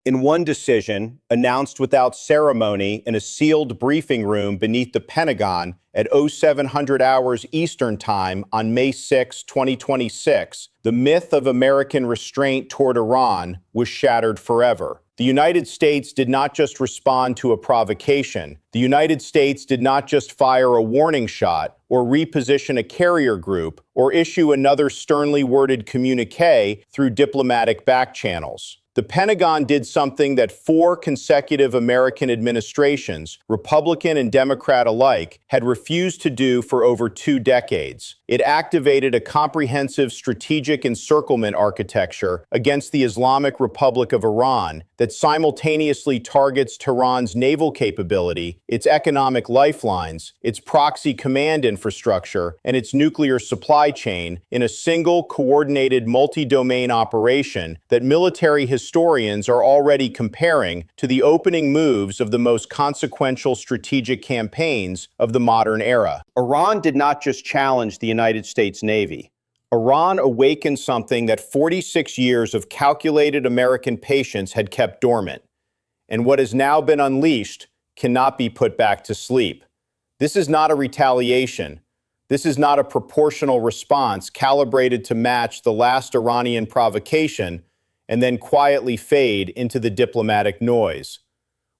In one decision, announced without ceremony in a sealed briefing room beneath the Pentagon at 0700 hours Eastern Time on May 6, 2026, the myth of American restraint toward Iran was shattered forever. The United States did not just respond to a provocation. The United States did not just fire a warning shot or reposition a carrier group or issue another sternly worded communique through diplomatic back channels. The Pentagon did something that 4 consecutive American administrations, Republican and Democrat alike, had refused to do for over 2 decades. It activated a comprehensive strategic encirclement architecture against the Islamic Republic of Iran that simultaneously targets Tehran's naval capability, its economic lifelines, its proxy command infrastructure, and its nuclear supply chain in a single, coordinated, multi-domain operation that military historians are already comparing to the opening moves of the most consequential strategic campaigns of the modern era. Iran did not just challenge the United States Navy. Iran awakened something that 46 years of calculated American patience had kept dormant, and what has now been unleashed cannot be put back to sleep. This is not a retaliation. This is not a proportional response calibrated to match the last Iranian provocation and then quietly fade into the diplomatic noise.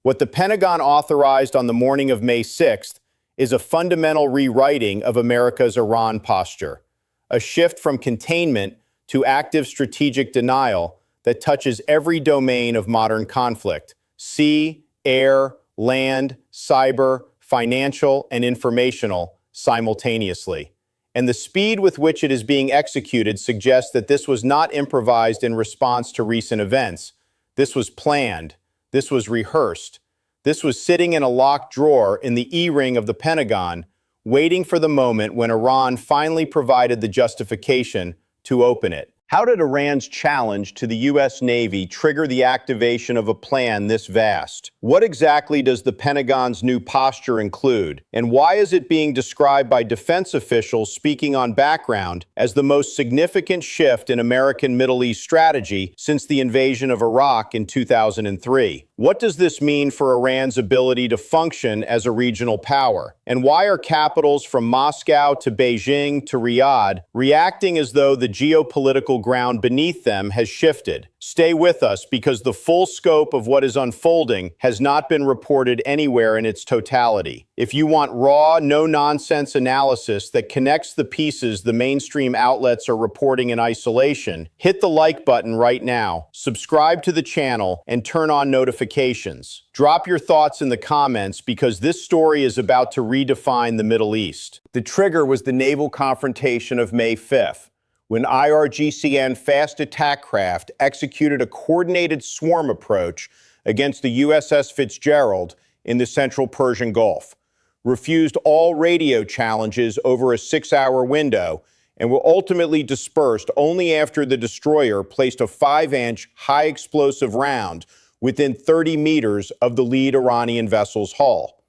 What the Pentagon authorized on the morning of May 6th is a fundamental rewriting of America's Iran posture, a shift from containment to active strategic denial that touches every domain of modern conflict: sea, air, land, cyber, financial, and informational simultaneously. And the speed with which it is being executed suggests that this was not improvised in response to recent events. This was planned. This was rehearsed. This was sitting in a locked drawer in the E-ring of the Pentagon, waiting for the moment when Iran finally provided the justification to open it. How did Iran's challenge to the U.S. Navy trigger the activation of a plan this vast? What exactly does the Pentagon's new posture include? And why is it being described by defense officials speaking on background as the most significant shift in American Middle East strategy since the invasion of Iraq in 2003? What does this mean for Iran's ability to function as a regional power? And why are capitals from Moscow to Beijing to Riyadh reacting as though the geopolitical ground beneath them has shifted? Stay with us, because the full scope of what is unfolding has not been reported anywhere in its totality. If you want raw, no-nonsense analysis that connects the pieces the mainstream outlets are reporting in isolation, hit the like button right now, subscribe to the channel, and turn on notifications. Drop your thoughts in the comments, because this story is about to redefine the Middle East. The trigger was the naval confrontation of May 5th. When IRGCN fast attack craft executed a coordinated swarm approach against the USS Fitzgerald in the central Persian Gulf, refused all radio challenges over a 6-hour window, and were ultimately dispersed only after the destroyer placed a 5-inch high-explosive round within 30 meters of the lead Iranian vessel's hull.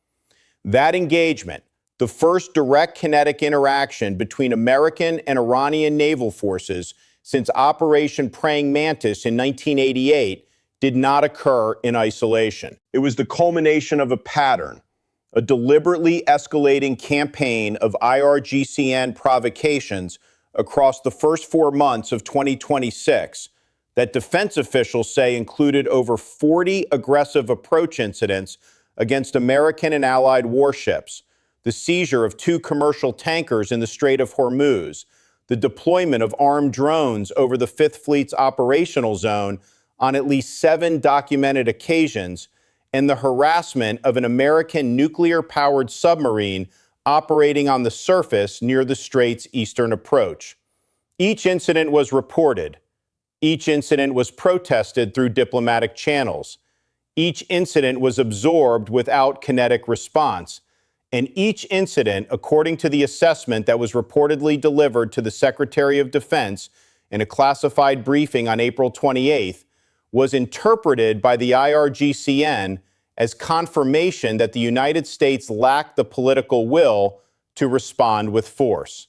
That engagement, the first direct kinetic interaction between American and Iranian naval forces since Operation Praying Mantis in 1988, did not occur in isolation. It was the culmination of a pattern, a deliberately escalating campaign of IRGCN provocations across the first 4 months of 2026 that defense officials say included over 40 aggressive approach incidents against American and allied warships, the seizure of 2 commercial tankers in the Strait of Hormuz, the deployment of armed drones over the Fifth Fleet's operational zone on at least 7 documented occasions, and the harassment of an American nuclear-powered submarine operating on the surface near the Strait's eastern approach. Each incident was reported. Each incident was protested through diplomatic channels. Each incident was absorbed without kinetic response. And each incident, according to the assessment that was reportedly delivered to the Secretary of Defense in a classified briefing on April 28th, was interpreted by the IRGCN as confirmation that the United States lacked the political will to respond with force.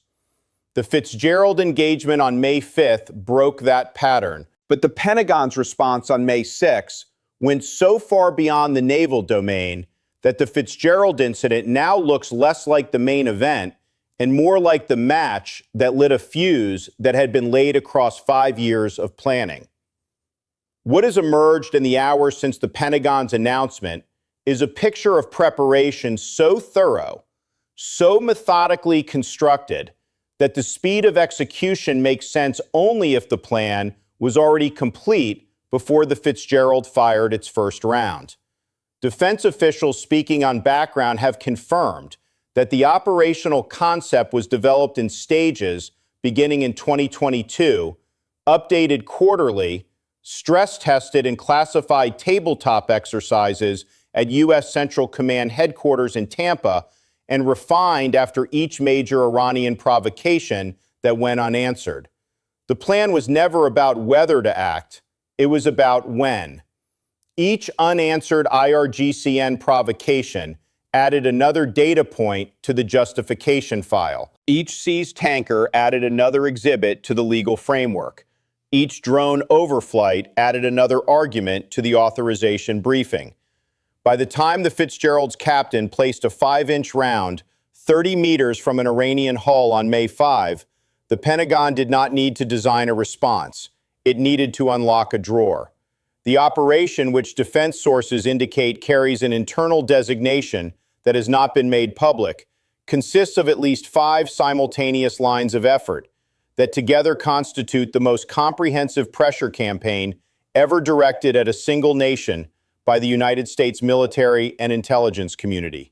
The Fitzgerald engagement on May 5th broke that pattern, but the Pentagon's response on May 6th went so far beyond the naval domain that the Fitzgerald incident now looks less like the main event and more like the match that lit a fuse that had been laid across 5 years of planning. What has emerged in the hours since the Pentagon's announcement is a picture of preparation so thorough, so methodically constructed, that the speed of execution makes sense only if the plan was already complete before the Fitzgerald fired its first round. Defense officials speaking on background have confirmed that the operational concept was developed in stages beginning in 2022, updated quarterly, stress-tested and classified tabletop exercises at U.S. Central Command headquarters in Tampa, and refined after each major Iranian provocation that went unanswered. The plan was never about whether to act, it was about when. Each unanswered IRGCN provocation added another data point to the justification file. Each seized tanker added another exhibit to the legal framework. Each drone overflight added another argument to the authorization briefing. By the time the Fitzgerald's captain placed a 5-inch round 30 meters from an Iranian hull on May 5, the Pentagon did not need to design a response. It needed to unlock a drawer. The operation, which defense sources indicate carries an internal designation that has not been made public, consists of at least 5 simultaneous lines of effort that together constitute the most comprehensive pressure campaign ever directed at a single nation by the United States military and intelligence community.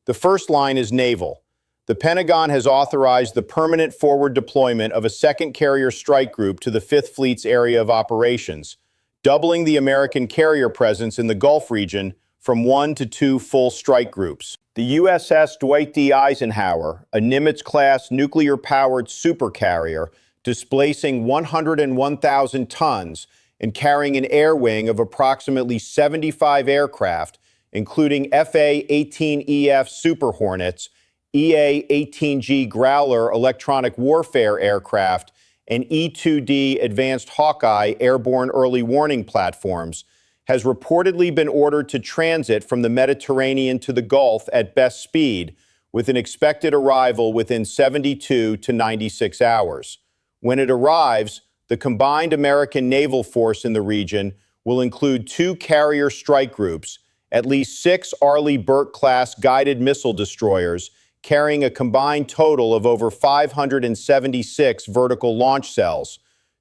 The first line is naval. The Pentagon has authorized the permanent forward deployment of a second carrier strike group to the 5th Fleet's area of operations, doubling the American carrier presence in the Gulf region from 1 to 2 full strike groups. The USS Dwight D. Eisenhower, a Nimitz-class nuclear-powered supercarrier, displacing 101,000 tons and carrying an air wing of approximately 75 aircraft, including FA-18EF Super Hornets, EA-18G Growler electronic warfare aircraft, and E-2D Advanced Hawkeye airborne early warning platforms, has reportedly been ordered to transit from the Mediterranean to the Gulf at best speed, with an expected arrival within 72 to 96 hours. When it arrives, the combined American naval force in the region will include 2 carrier strike groups, at least 6 Arleigh Burke-class guided missile destroyers, carrying a combined total of over 576 vertical launch cells,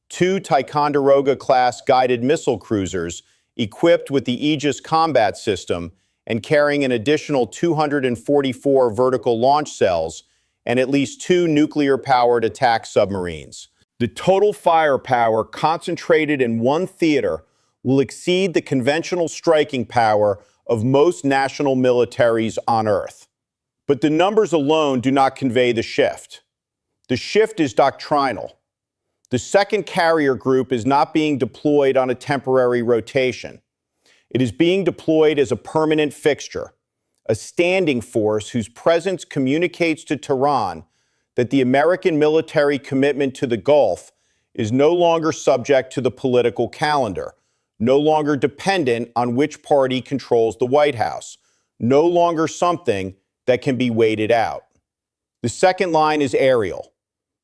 2 Ticonderoga-class guided missile cruisers equipped with the Aegis combat system and carrying an additional 244 vertical launch cells, and at least 2 nuclear-powered attack submarines. The total firepower concentrated in one theater will exceed the conventional striking power of most national militaries on Earth. But the numbers alone do not convey the shift. The shift is doctrinal. The second carrier group is not being deployed on a temporary rotation. It is being deployed as a permanent fixture, a standing force whose presence communicates to Tehran that the American military commitment to the Gulf is no longer subject to the political calendar, no longer dependent on which party controls the White House, no longer something that can be waited out. The second line is aerial.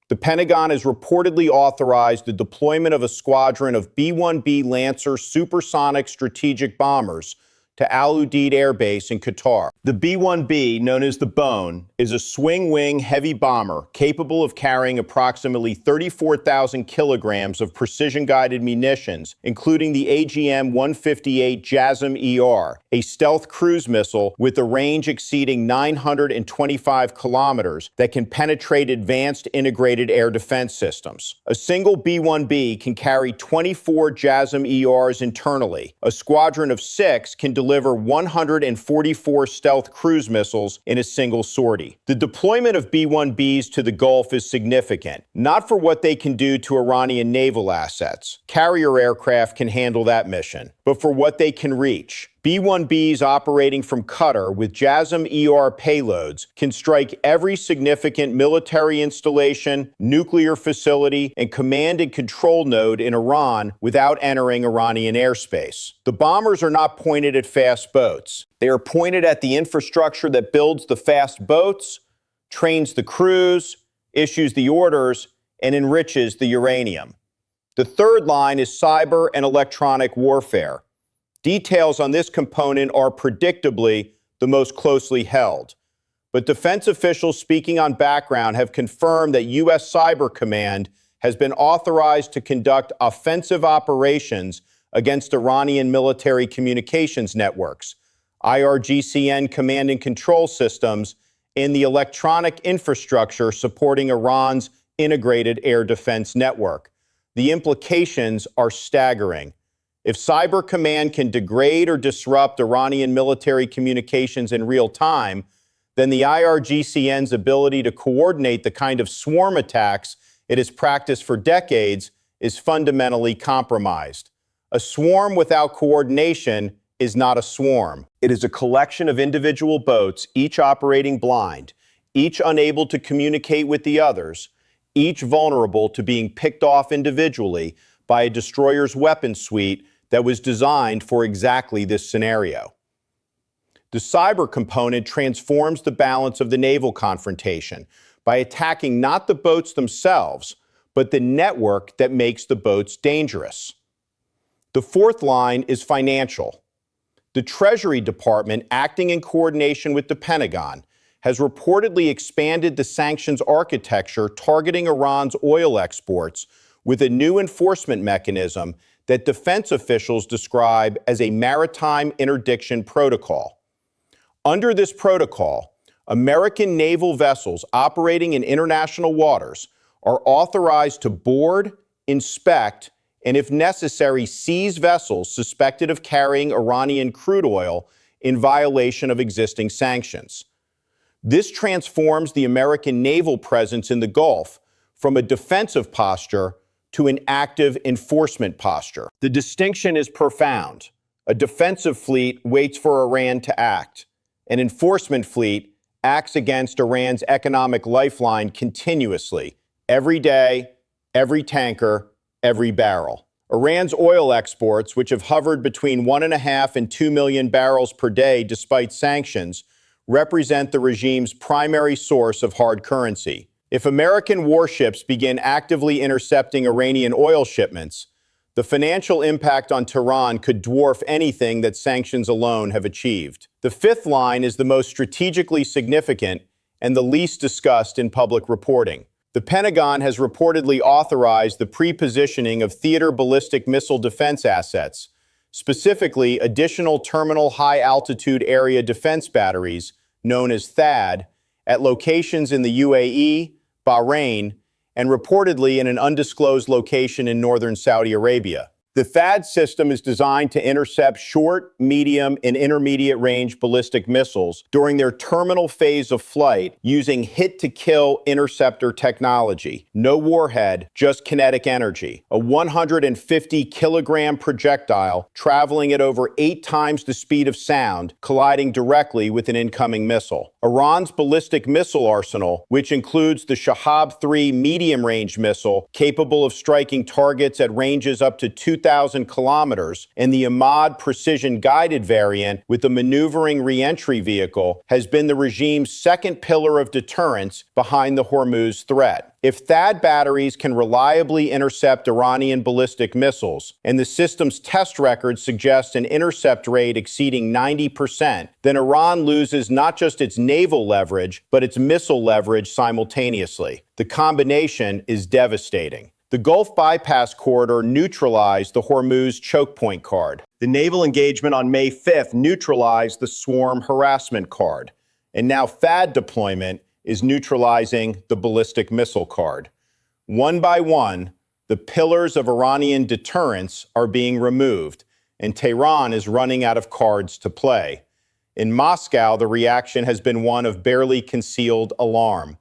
The Pentagon has reportedly authorized the deployment of a squadron of B-1B Lancer supersonic strategic bombers to Al Udeid Air Base in Qatar. The B-1B, known as the Bone, is a swing-wing heavy bomber capable of carrying approximately 34,000 kilograms of precision-guided munitions, including the AGM-158 JASSM-ER, a stealth cruise missile with a range exceeding 925 kilometers that can penetrate advanced integrated air defense systems. A single B-1B can carry 24 JASSM-ERs internally. A squadron of 6 can deliver 144 stealth cruise missiles in a single sortie. The deployment of B-1Bs to the Gulf is significant, not for what they can do to Iranian naval assets. Carrier aircraft can handle that mission. but for what they can reach. B-1Bs operating from Qatar with JASSM-ER payloads can strike every significant military installation, nuclear facility, and command and control node in Iran without entering Iranian airspace. The bombers are not pointed at fast boats. They are pointed at the infrastructure that builds the fast boats, trains the crews, issues the orders, and enriches the uranium. The third line is cyber and electronic warfare. Details on this component are predictably the most closely held. But defense officials speaking on background have confirmed that U.S. Cyber Command has been authorized to conduct offensive operations against Iranian military communications networks, IRGCN command and control systems, and the electronic infrastructure supporting Iran's integrated air defense network. The implications are staggering. If Cyber Command can degrade or disrupt Iranian military communications in real time, then the IRGCN's ability to coordinate the kind of swarm attacks it has practiced for decades is fundamentally compromised. A swarm without coordination is not a swarm. It is a collection of individual boats, each operating blind, each unable to communicate with the others, each vulnerable to being picked off individually by a destroyer's weapon suite that was designed for exactly this scenario. The cyber component transforms the balance of the naval confrontation by attacking not the boats themselves, but the network that makes the boats dangerous. The fourth line is financial. The Treasury Department, acting in coordination with the Pentagon, has reportedly expanded the sanctions architecture targeting Iran's oil exports with a new enforcement mechanism that defense officials describe as a maritime interdiction protocol. Under this protocol, American naval vessels operating in international waters are authorized to board, inspect, and if necessary, seize vessels suspected of carrying Iranian crude oil in violation of existing sanctions. This transforms the American naval presence in the Gulf from a defensive posture to an active enforcement posture. The distinction is profound. A defensive fleet waits for Iran to act. An enforcement fleet acts against Iran's economic lifeline continuously, every day, every tanker, every barrel. Iran's oil exports, which have hovered between 1.5 and 2 million barrels per day despite sanctions, represent the regime's primary source of hard currency. If American warships begin actively intercepting Iranian oil shipments, the financial impact on Tehran could dwarf anything that sanctions alone have achieved. The fifth line is the most strategically significant and the least discussed in public reporting. The Pentagon has reportedly authorized the pre-positioning of theater ballistic missile defense assets, specifically additional terminal high-altitude area defense batteries, known as THAAD, at locations in the UAE, Bahrain, and reportedly in an undisclosed location in northern Saudi Arabia. The THAAD system is designed to intercept short, medium, and intermediate-range ballistic missiles during their terminal phase of flight using hit-to-kill interceptor technology. No warhead, just kinetic energy. A 150-kilogram projectile traveling at over 8 times the speed of sound, colliding directly with an incoming missile. Iran's ballistic missile arsenal, which includes the Shahab-3 medium-range missile, capable of striking targets at ranges up to 2,000 kilometers, and the Ahmad precision-guided variant with the maneuvering re-entry vehicle, has been the regime's second pillar of deterrence behind the Hormuz threat. If THAAD batteries can reliably intercept Iranian ballistic missiles, and the system's test record suggests an intercept rate exceeding 90%, then Iran loses not just its naval leverage, but its missile leverage simultaneously. The combination is devastating. The Gulf Bypass Corridor neutralized the Hormuz choke point card. The naval engagement on May 5th neutralized the swarm harassment card. And now THAAD deployment is neutralizing the ballistic missile card. One by one, the pillars of Iranian deterrence are being removed, and Tehran is running out of cards to play. In Moscow, the reaction has been one of barely concealed alarm.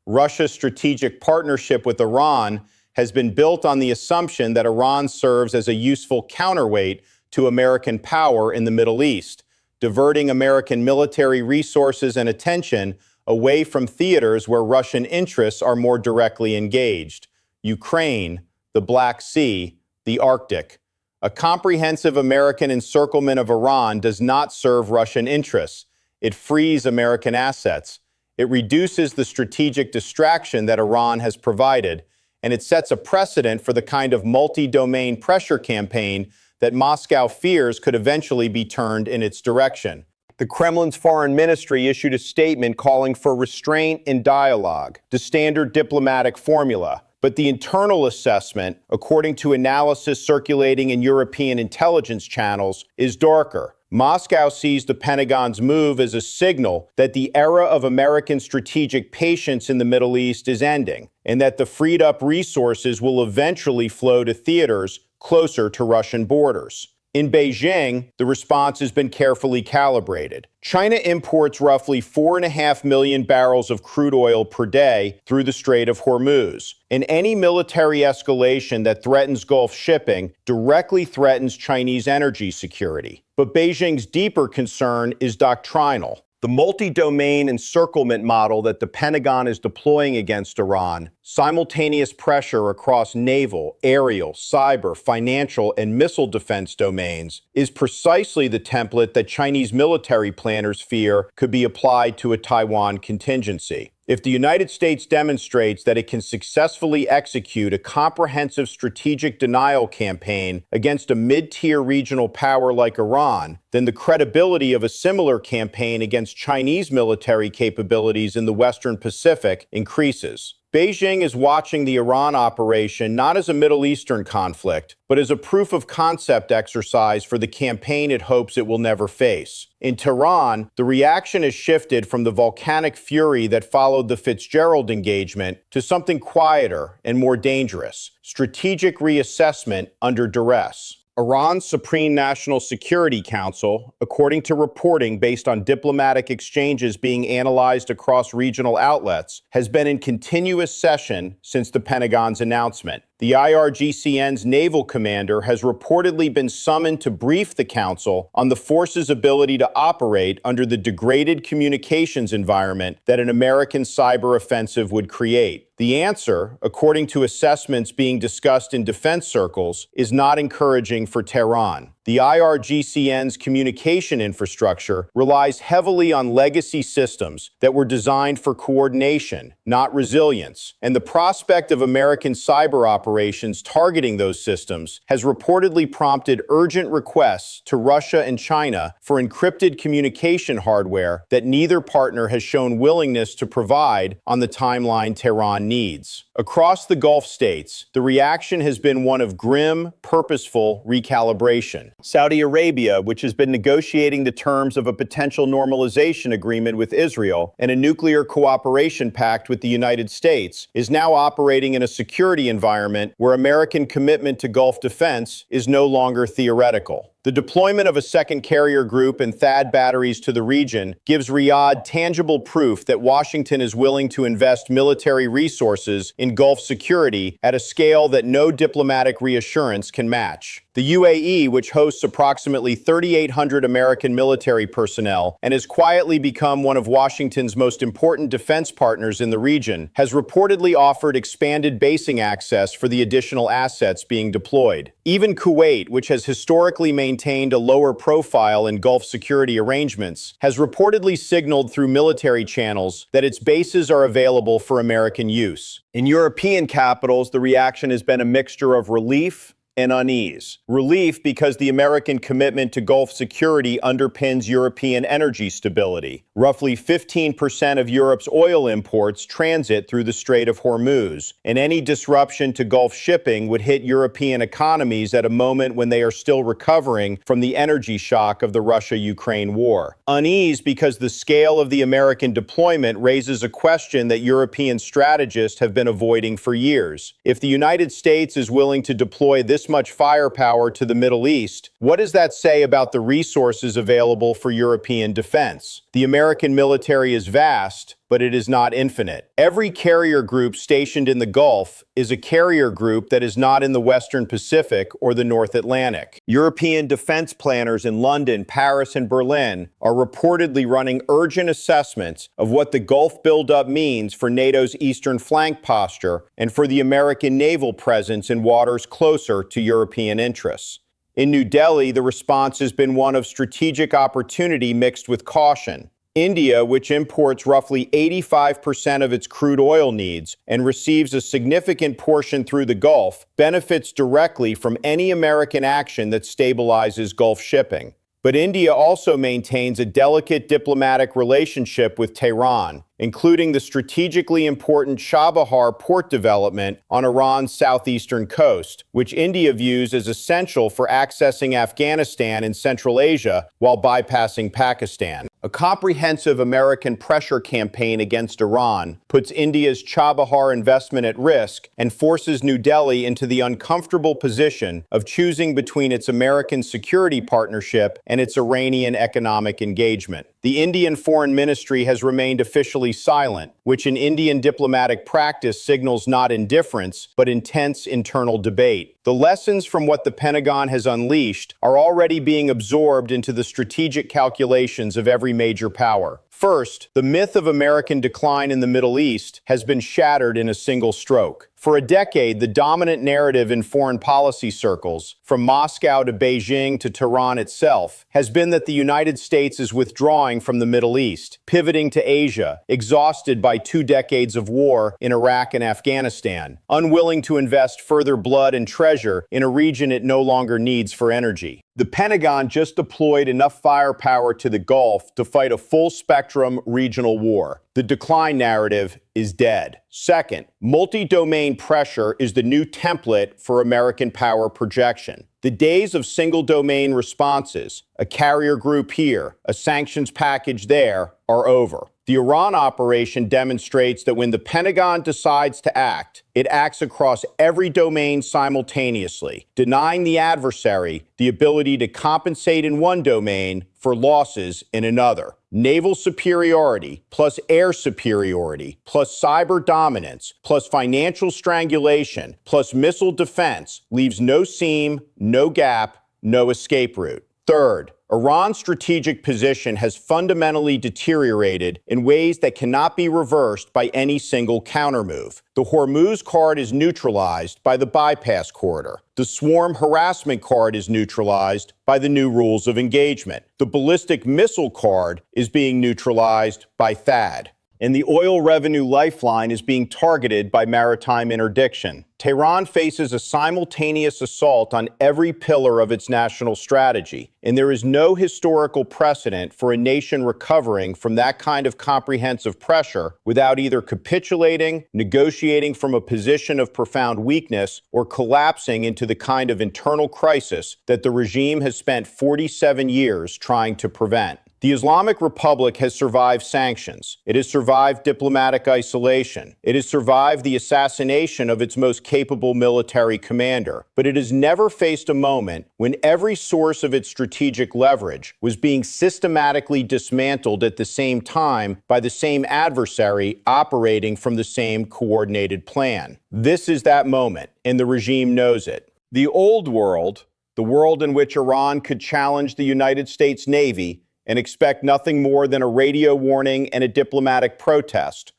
Russia's strategic partnership with Iran has been built on the assumption that Iran serves as a useful counterweight to American power in the Middle East, diverting American military resources and attention away from theaters where Russian interests are more directly engaged: Ukraine, the Black Sea, the Arctic. A comprehensive American encirclement of Iran does not serve Russian interests. It frees American assets. It reduces the strategic distraction that Iran has provided, and it sets a precedent for the kind of multi-domain pressure campaign that Moscow fears could eventually be turned in its direction. The Kremlin's foreign ministry issued a statement calling for restraint and dialogue, the standard diplomatic formula. But the internal assessment, according to analysis circulating in European intelligence channels, is darker. Moscow sees the Pentagon's move as a signal that the era of American strategic patience in the Middle East is ending, and that the freed-up resources will eventually flow to theaters closer to Russian borders. In Beijing, the response has been carefully calibrated. China imports roughly 4.5 million barrels of crude oil per day through the Strait of Hormuz, and any military escalation that threatens Gulf shipping directly threatens Chinese energy security. But Beijing's deeper concern is doctrinal. The multi-domain encirclement model that the Pentagon is deploying against Iran, simultaneous pressure across naval, aerial, cyber, financial, and missile defense domains, is precisely the template that Chinese military planners fear could be applied to a Taiwan contingency. If the United States demonstrates that it can successfully execute a comprehensive strategic denial campaign against a mid-tier regional power like Iran, then the credibility of a similar campaign against Chinese military capabilities in the Western Pacific increases. Beijing is watching the Iran operation not as a Middle Eastern conflict, but as a proof of concept exercise for the campaign it hopes it will never face. In Tehran, the reaction has shifted from the volcanic fury that followed the Fitzgerald engagement to something quieter and more dangerous: strategic reassessment under duress. Iran's Supreme National Security Council, according to reporting based on diplomatic exchanges being analyzed across regional outlets, has been in continuous session since the Pentagon's announcement. The IRGCN's naval commander has reportedly been summoned to brief the council on the force's ability to operate under the degraded communications environment that an American cyber offensive would create. The answer, according to assessments being discussed in defense circles, is not encouraging for Tehran. The IRGCN's communication infrastructure relies heavily on legacy systems that were designed for coordination, not resilience, and the prospect of American cyber operations targeting those systems has reportedly prompted urgent requests to Russia and China for encrypted communication hardware that neither partner has shown willingness to provide on the timeline Tehran needs. Across the Gulf states, the reaction has been one of grim, purposeful recalibration. Saudi Arabia, which has been negotiating the terms of a potential normalization agreement with Israel and a nuclear cooperation pact with the United States, is now operating in a security environment where American commitment to Gulf defense is no longer theoretical. The deployment of a second carrier group and THAAD batteries to the region gives Riyadh tangible proof that Washington is willing to invest military resources in Gulf security at a scale that no diplomatic reassurance can match. The UAE, which hosts approximately 3,800 American military personnel and has quietly become one of Washington's most important defense partners in the region, has reportedly offered expanded basing access for the additional assets being deployed. Even Kuwait, which has historically maintained a lower profile in Gulf security arrangements, has reportedly signaled through military channels that its bases are available for American use. In European capitals, the reaction has been a mixture of relief and unease. Relief because the American commitment to Gulf security underpins European energy stability. Roughly 15% of Europe's oil imports transit through the Strait of Hormuz, and any disruption to Gulf shipping would hit European economies at a moment when they are still recovering from the energy shock of the Russia-Ukraine war. Unease because the scale of the American deployment raises a question that European strategists have been avoiding for years. If the United States is willing to deploy this much firepower to the Middle East, what does that say about the resources available for European defense? The American military is vast, but it is not infinite. Every carrier group stationed in the Gulf is a carrier group that is not in the Western Pacific or the North Atlantic. European defense planners in London, Paris, and Berlin are reportedly running urgent assessments of what the Gulf buildup means for NATO's eastern flank posture and for the American naval presence in waters closer to European interests. In New Delhi, the response has been one of strategic opportunity mixed with caution. India, which imports roughly 85% of its crude oil needs and receives a significant portion through the Gulf, benefits directly from any American action that stabilizes Gulf shipping. But India also maintains a delicate diplomatic relationship with Tehran, including the strategically important Chabahar port development on Iran's southeastern coast, which India views as essential for accessing Afghanistan and Central Asia while bypassing Pakistan. A comprehensive American pressure campaign against Iran puts India's Chabahar investment at risk and forces New Delhi into the uncomfortable position of choosing between its American security partnership and its Iranian economic engagement. The Indian Foreign Ministry has remained officially silent, which in Indian diplomatic practice signals not indifference, but intense internal debate. The lessons from what the Pentagon has unleashed are already being absorbed into the strategic calculations of every major power. First, the myth of American decline in the Middle East has been shattered in a single stroke. For a decade, the dominant narrative in foreign policy circles, from Moscow to Beijing to Tehran itself, has been that the United States is withdrawing from the Middle East, pivoting to Asia, exhausted by 2 decades of war in Iraq and Afghanistan, unwilling to invest further blood and treasure in a region it no longer needs for energy. The Pentagon just deployed enough firepower to the Gulf to fight a full-spectrum regional war. The decline narrative is dead. Second, multi-domain pressure is the new template for American power projection. The days of single-domain responses, a carrier group here, a sanctions package there, are over. The Iran operation demonstrates that when the Pentagon decides to act, it acts across every domain simultaneously, denying the adversary the ability to compensate in one domain for losses in another. Naval superiority, plus air superiority, plus cyber dominance, plus financial strangulation, plus missile defense leaves no seam, no gap, no escape route. Third, Iran's strategic position has fundamentally deteriorated in ways that cannot be reversed by any single countermove. The Hormuz card is neutralized by the bypass corridor. The swarm harassment card is neutralized by the new rules of engagement. The ballistic missile card is being neutralized by THAAD. And the oil revenue lifeline is being targeted by maritime interdiction. Tehran faces a simultaneous assault on every pillar of its national strategy, and there is no historical precedent for a nation recovering from that kind of comprehensive pressure without either capitulating, negotiating from a position of profound weakness, or collapsing into the kind of internal crisis that the regime has spent 47 years trying to prevent. The Islamic Republic has survived sanctions. It has survived diplomatic isolation. It has survived the assassination of its most capable military commander. But it has never faced a moment when every source of its strategic leverage was being systematically dismantled at the same time by the same adversary operating from the same coordinated plan. This is that moment, and the regime knows it. The old world, the world in which Iran could challenge the United States Navy and expect nothing more than a radio warning and a diplomatic protest.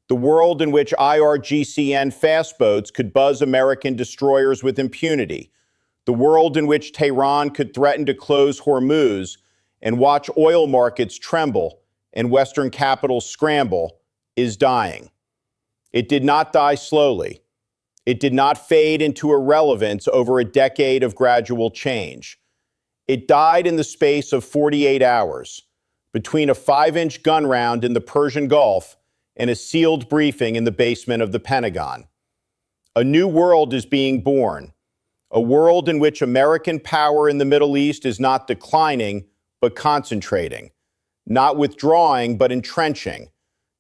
The world in which IRGCN fast boats could buzz American destroyers with impunity. The world in which Tehran could threaten to close Hormuz and watch oil markets tremble and Western capitals scramble is dying. It did not die slowly. It did not fade into irrelevance over a decade of gradual change. It died in the space of 48 hours, between a 5-inch gun round in the Persian Gulf and a sealed briefing in the basement of the Pentagon. A new world is being born, a world in which American power in the Middle East is not declining, but concentrating, not withdrawing, but entrenching,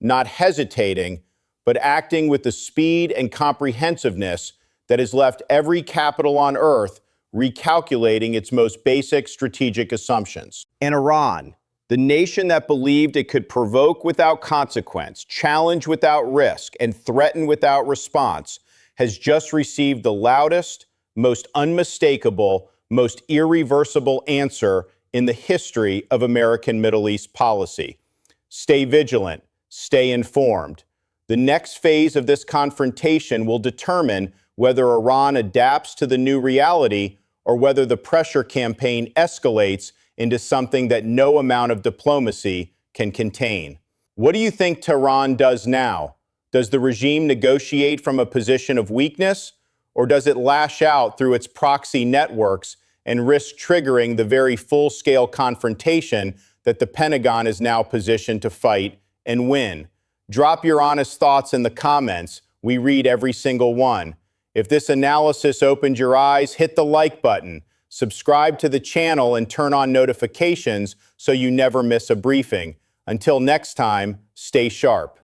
not hesitating, but acting with the speed and comprehensiveness that has left every capital on earth recalculating its most basic strategic assumptions. And Iran, the The nation that believed it could provoke without consequence, challenge without risk, and threaten without response has just received the loudest, most unmistakable, most irreversible answer in the history of American Middle East policy. Stay vigilant, stay informed. The next phase of this confrontation will determine whether Iran adapts to the new reality or whether the pressure campaign escalates into something that no amount of diplomacy can contain. What do you think Tehran does now? Does the regime negotiate from a position of weakness, or does it lash out through its proxy networks and risk triggering the very full-scale confrontation that the Pentagon is now positioned to fight and win? Drop your honest thoughts in the comments. We read every single one. If this analysis opened your eyes, hit the like button, subscribe to the channel, and turn on notifications so you never miss a briefing. Until next time, stay sharp.